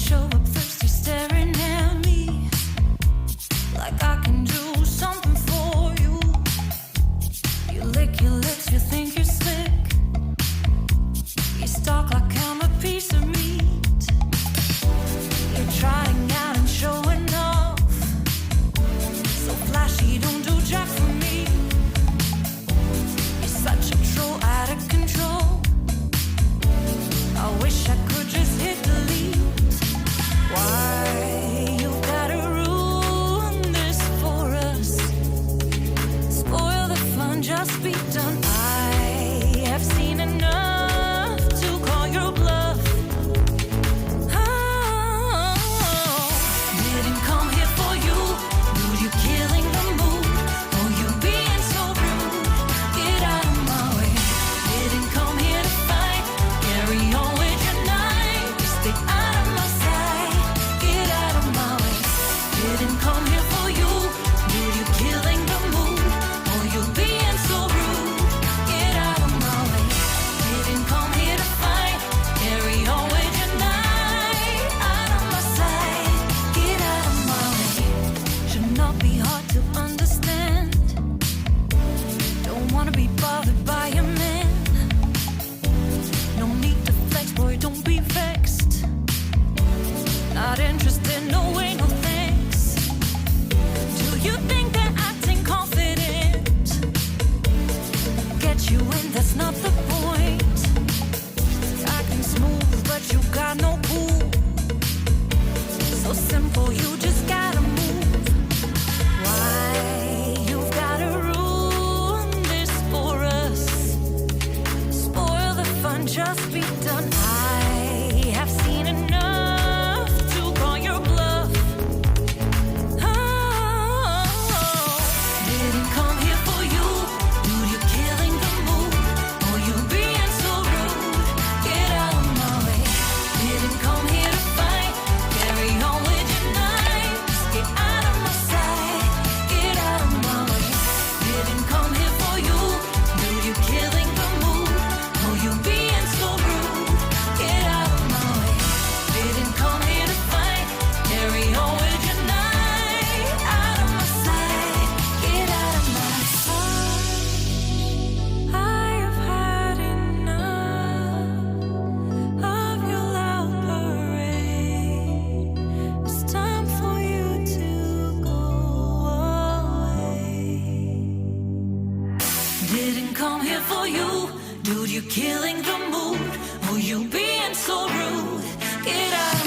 show up thirsty, staring at me like I can do something for you. You lick your lips, you think you're slick. You stalk like I'm a piece of meat. You're trying out and showing off, so flashy, don't do jack for me. You're such a troll, out of control. I wish I could just hit delete. Why you gotta ruin this for us? Spoil the fun, just be done. I have seen enough to call your bluff. Oh, didn't come here for you. Dude, you killing the mood. Oh, you being so rude. Get out of my way. Didn't come here to fight. Carry on with your night. Stay out of my sight. Get out of my way. Didn't come here for you. Dude, you killing the mood. Oh, you being so rude. Get out of my way. Didn't come here to fight. Carry on with your night. Out of my sight. Get out of my way. Should not be hard to understand. Don't wanna be bothered by a man. No need to flex, boy, don't be vexed. Not interested, no way, no thanks. Do you think that acting confident get you in? That's not the point. Acting smooth, but you got no cool. So simple, you just gotta move. Why you've gotta ruin this for us? Spoil the fun, just be done. I have seen enough to call your bluff. Oh, didn't come here for you. Dude, you're killing the mood. Oh, you being so rude. Get out of my way. Didn't come here to fight. Carry on with your night. Get out of my sight. Get out of my way. Didn't come here for you. Dude, you're killing the mood. Oh, you being so rude. Get out of my way. Didn't come here to fight. Carry on with your night. Out of my sight. Get out of my sight. I have had enough of your loud parade. It's time for you to go away. Didn't come here for you. Dude, you're killing the mood. Oh, you being so rude. Get out.